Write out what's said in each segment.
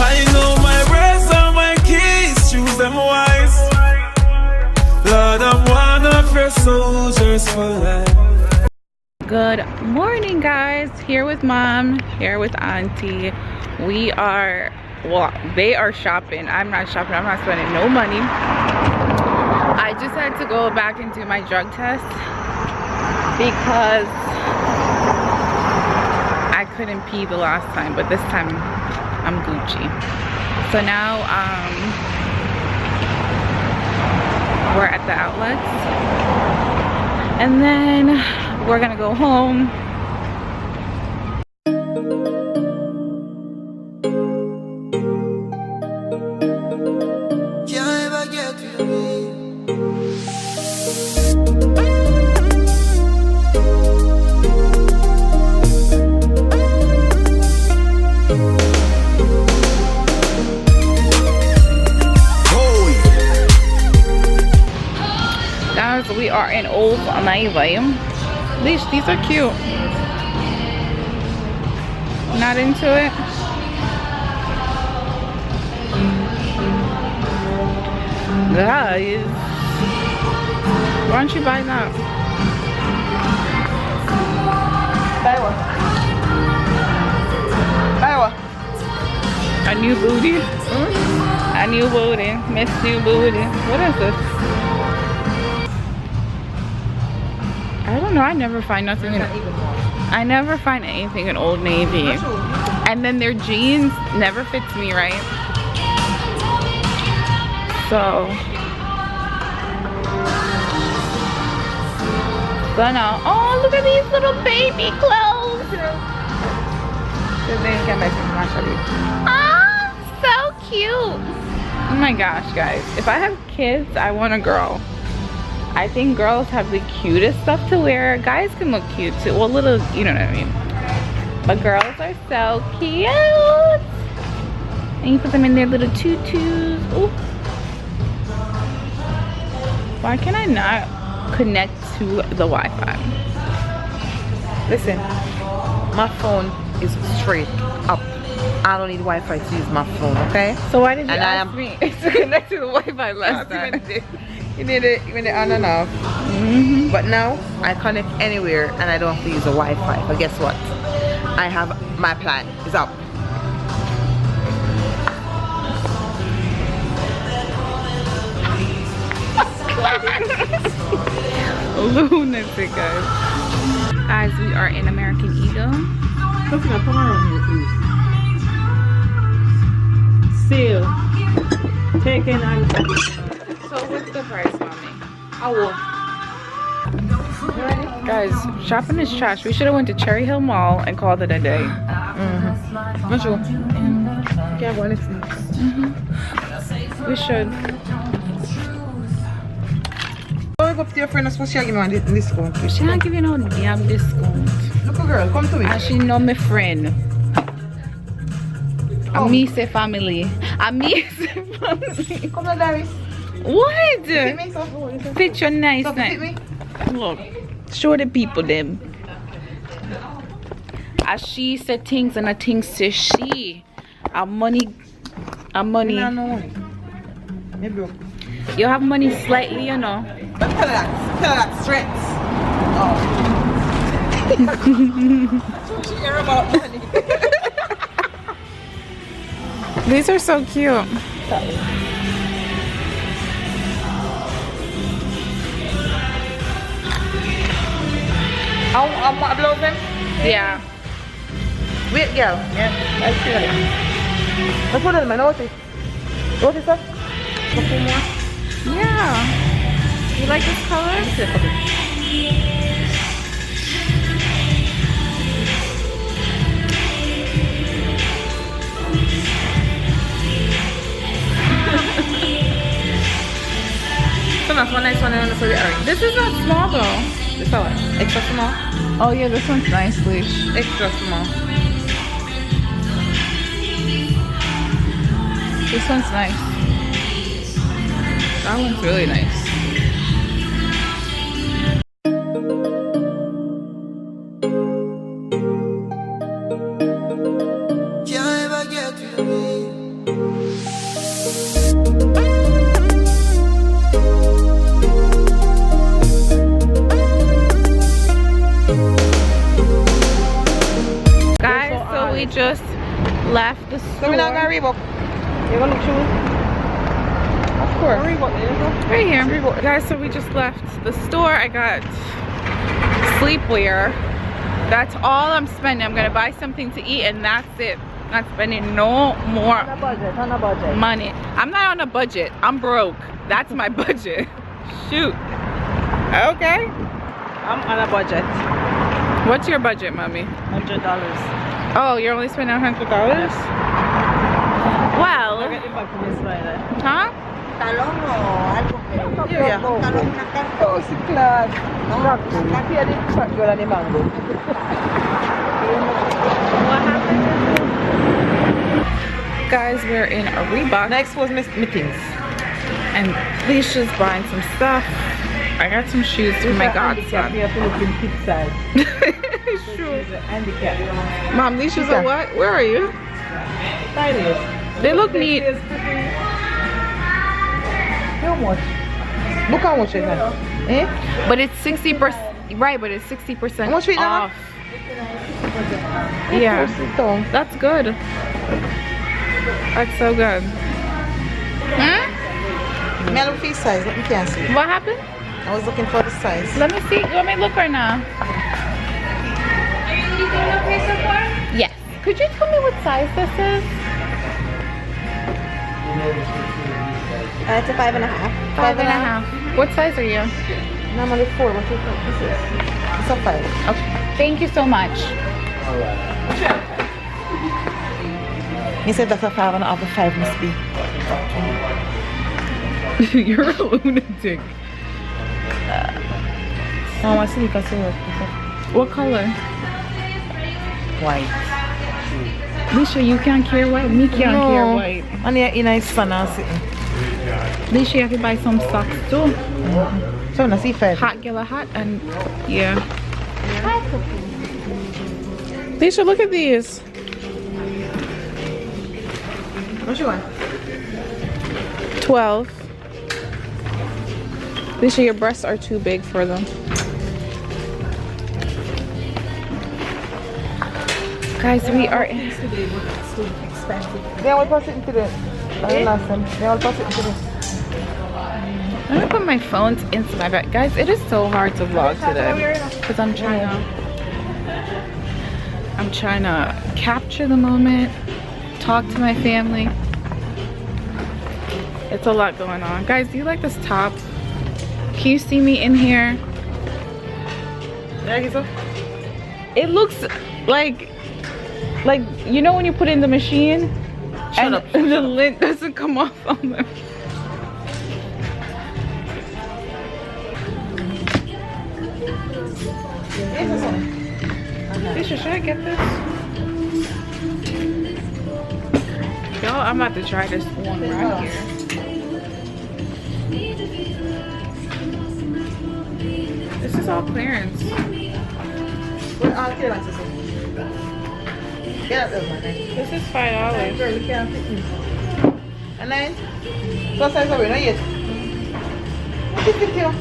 I know my words and my keys, choose them wise. Lord, I'm one of your soldiers for life. Good morning, guys. Here with mom, here with auntie. We are, well, they are shopping. I'm not shopping. I'm not spending no money. I just had to go back and do my drug test because I couldn't pee the last time, but this time I'm Gucci. So now we're at the outlets, and then we're gonna go home. Guys, we are in Old Navy. These are cute. Not into it. Guys, why don't you buy that? Buy what? Buy what? A new booty. A new booty. Miss New Booty. What is this? I don't know. I never find nothing in I never find anything in Old Navy. And then their jeans never fits me right. So now, oh, look at these little baby clothes. Oh, so cute. Oh my gosh, guys. If I have kids, I want a girl. I think girls have the cutest stuff to wear. Guys can look cute too. Well, little, you know what I mean. But girls are so cute. And you put them in their little tutus. Ooh. Why can I not connect to the Wi-Fi? Listen, my phone is straight up. I don't need Wi-Fi to use my phone, okay? So why did you ask me to connect to the Wi-Fi last time? You need it when they're on and off. But now I connect anywhere and I don't have to use a Wi-Fi. But guess what? I have my plan. It's up. Lunatic, guys. Guys, we are in American Eagle. Come around here, please. Seal. Taken and So what's the price, mommy? Guys, Guys, shopping is trash. We should have went to Cherry Hill Mall and called it a day. not sure. Can't go anything. We should. Go up to your friend and suppose she'll give me one discount. She not give you no damn discount. Look, girl, come to me. And she know me friend. Oh. And me say family. And me say family. Come on, Darius. What? Fit me, so. Fit your nice So, fit night. me. Look, show the people them. As she said things and I think say she. Our money. I don't know money. Maybe. You have money slightly, you know. But tell her that straight. Oh. That's what she hear about money. These are so cute. I'm what blow them? Yeah. Wait, girl. Yeah, that's good. Let's put it in my notice. Notice that? Couple more. Yeah. You like this color? So that's one nice one and also the orange. This is not small though. This one. Extra small. Oh yeah, this one's nice, please. Extra small. This one's nice. That one's really nice. Can't ever get to me. So we're not gonna Reebok. You gonna look shoes? Of course. Right here. Guys, so we just left the store. I got sleepwear. That's all I'm spending. I'm gonna buy something to eat and that's it. Not spending no more On a budget. money. I'm not on a budget. I'm broke. That's my budget. Shoot. Okay. I'm on a budget. What's your budget, mommy? $100. Oh, you're only spending $100? Well, huh? Talong o algo que Yeah. talong na kanto. Oh, si Clad. Kaya din pagyola ni Mango. What happened? Guys, we're in a Reebok. Next was meetings. And Leisha's buying some stuff. I got some shoes for my godson. We have to look in kid size. Sure. Handicap. Mom, these shoes are what? Where are you? Stylish. They look neat. How much? Look how much is that? Eh? But it's 60%. Right, but it's 60% How much we off. Yeah, that's good. That's so good. Hmm? Mellow feet size. Let me can see. What happened? I was looking for the size. Let me see. Let me look right now. Yes. Could you tell me what size this is? It's a 5.5. 5.5. What size are you? Normally 4. What do you think this is? It's a 5. Okay. Thank you so much. He said that's a 5.5. The 5 must be. You're a lunatic. Oh, I see. What color? White. Lisha, you can't carry white. Me can't carry white. And you're in a sun and sitting. Lisha, you have to buy some socks too. So I see 5. Hot, get a hot, and yeah. Lisha, look at these. What you want? 12. Lisha, your breasts are too big for them. Guys, we are in. They all pass it into the last time. They all pass it into the. I'm gonna put my phones into my bag. Guys, it is so hard to vlog today because I'm trying to capture the moment, talk to my family. It's a lot going on. Guys, do you like this top? Can you see me in here? It looks like you know when you put it in the machine and the lint doesn't come off on them. Should I get this? Yo, I'm about to try this one right here. This is all clearance. This is $5. And then, what size are we? Not yet. What is it you?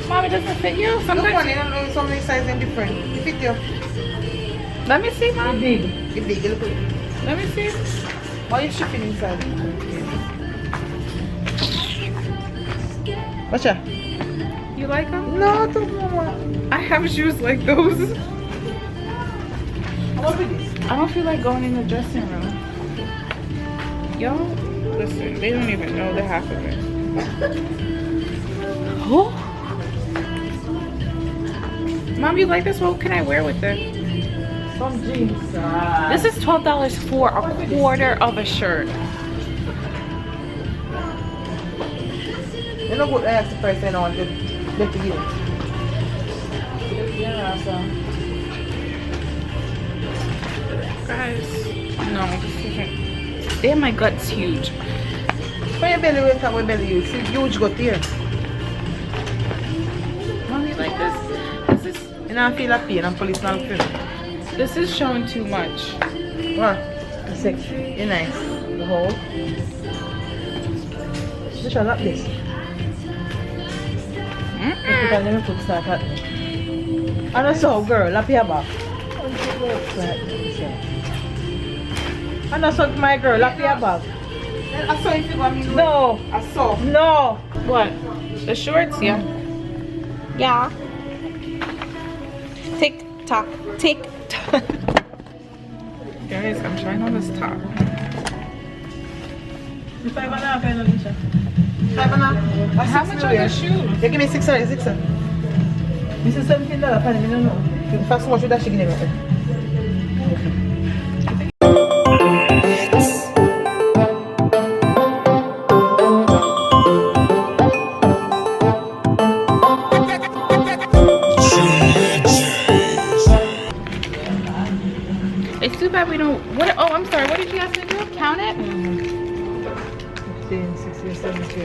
Mom, it doesn't fit you? Look Sometimes. funny, I don't know so many sizes and different. It fit you. Let me see, Mom. Big. It's big. Look at it. Let me see. Why are you shipping inside? What's that? You like them? No, don't mama. I have shoes like those. What is this? I don't feel like going in the dressing room. Y'all, listen, they don't even know the half of it. Oh. Mom, you like this? What can I wear with it? Some jeans. This is $12 for a quarter of a shirt. You know what I asked the price and I want to let you get. Yeah, so. Guys, no, this isn't. Damn, my gut's huge. When your belly went up, my belly huge. See, huge gut here. Mom, you like this? This is. And I feel like pain and police not feel. This is showing too much. What? Six. You're nice. The whole. Just shut up this. If you can never put start at me. And I saw girl, lap your back. And that's what my girl, lock your bag. I saw if you want me. No. I saw. No. What? The shorts? Yeah. Yeah. Tick tock. Tick tock. Guys, I'm trying on this top. $5.50. $5.50. How much are the shoes? They give me $6. This is $17. I don't know. First one should that she give me. It's too bad we don't. What? Oh, I'm sorry. What did you have to do? Count it? 15, 16, 17.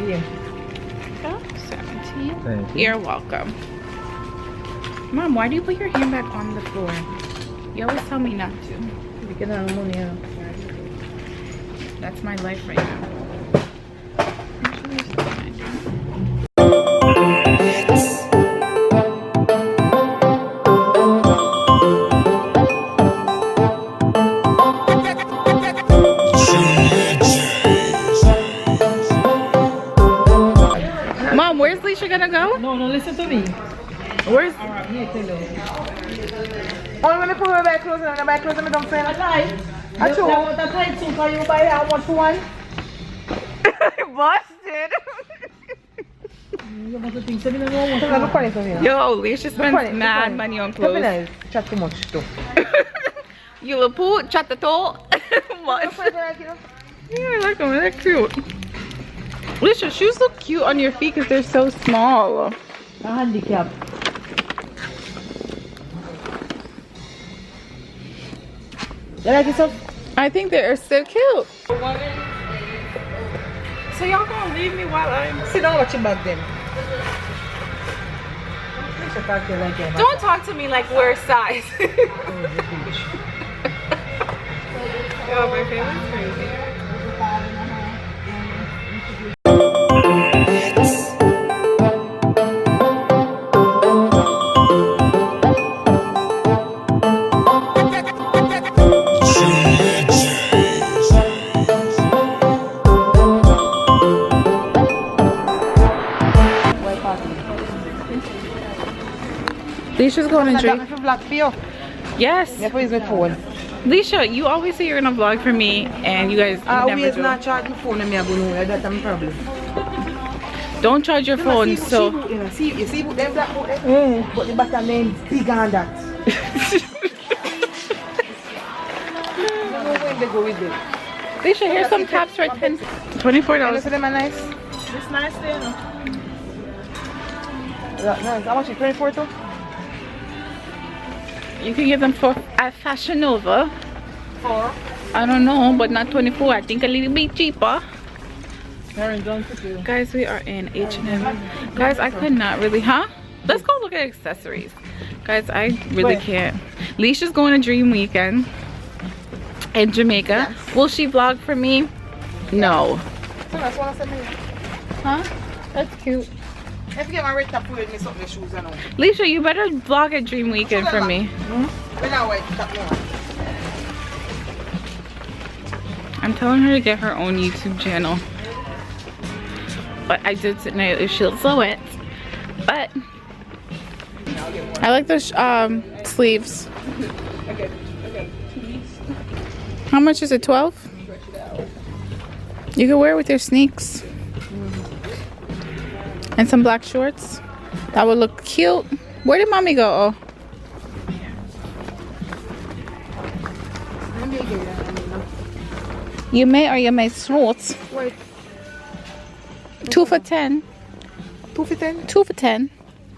Yeah. Oh, 17. You're welcome. Mom, why do you put your handbag on the floor? You always tell me not to. You can have money, yeah. That's my life right now. Mom, where's Leisha gonna go? No, listen to me. Where's Alright, here, tell you. I'm gonna put my back clothes and my back clothes and don't say a lie. I told you what a tight suit for you buy how much for one? busted? You must think something no more. Yo, Leisha spends mad money on clothes. Chat too much too. You little poo, chat the toe. What? Yeah, I like them. They're cute. Leisha, shoes look cute on your feet because they're so small. A handicap. You like it so? I think they're so cute. So y'all gonna leave me while I'm... Sit down, watch your back then. Don't talk to me like we're size. Oh, my family's crazy. Leisha's going to drink. Yes. Leisha, you always say you're gonna vlog for me, and you guys never do. Not charge my phone. That's my problem. Don't charge your phone. So. You see them black book there? But the bottom name bigger than that. They go with it. Leisha, here's some caps for $24. Them are nice. It's nice there, no? Nice. How much is 24 too? You can get them for at Fashion Nova. For? I don't know, but not 24. I think a little bit cheaper. Too. Guys, we are in H&M. Guys, I could not really, huh? Let's go look at accessories. Guys, I really can't. Leisha's going to Dream Weekend in Jamaica. Yes. Will she vlog for me? No. Huh? That's cute. If you get my red top with me something shoes and all. Leisha, you better vlog at Dream Weekend for me. I'm telling her to get her own YouTube channel. But I did tonight if she'll sew it. But I like the sleeves. How much is it? 12? You can wear it with your sneaks. And some black shorts. That would look cute. Where did mommy go? Oh. You may or you may shorts. Wait. 2 for 10. 2 for 10? 2 for 10.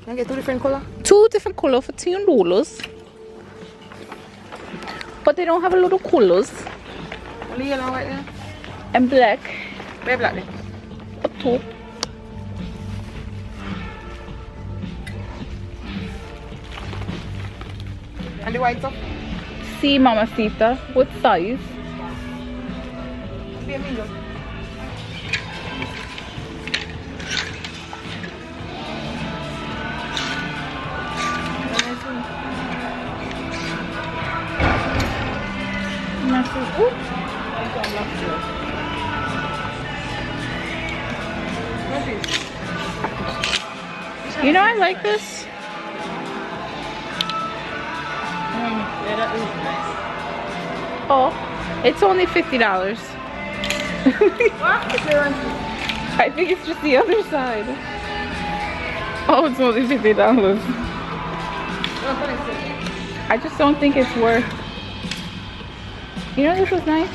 Can I get 2 different color? 2 different color for $10. But they don't have a lot of colors. Only yellow right there. And black. Where black there? A top. And the white top? See, mamacita. What size? Be a medium. You know, I like this. Oh, it's only $50. I think it's just the other side. Oh, it's only $50. I just don't think it's worth. You know, this is nice.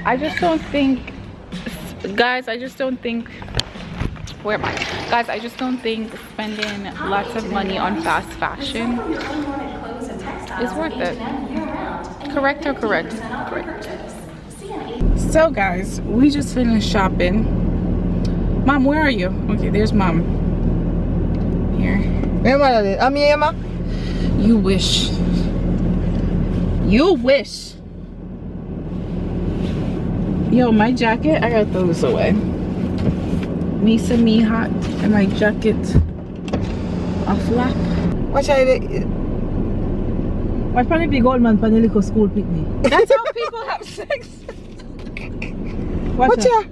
I just don't think, guys, I just don't think, where am I? Guys, I just don't think spending lots of money on fast fashion is worth it. Correct or correct? Correct. So guys, we just finished shopping. Mom, where are you? Okay, there's Mom. Here. You wish. You wish. Yo, my jacket, I gotta throw this away. Me hot, and my jacket a flap. What should I do? Why probably big old man from the little school picnic? That's how people have sex. Watch ya?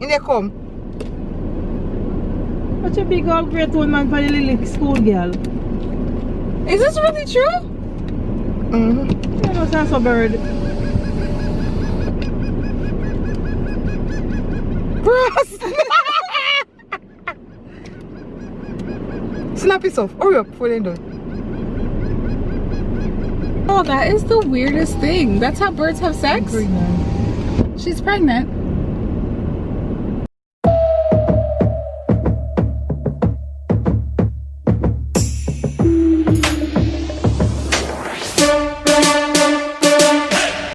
In there come. What's a big old great old man from the little school girl? Is this really true? Mm-hmm. You know, that's a bird. Snap it off. Hurry up before they done. Oh, that is the weirdest thing. That's how birds have sex? Pregnant. She's pregnant.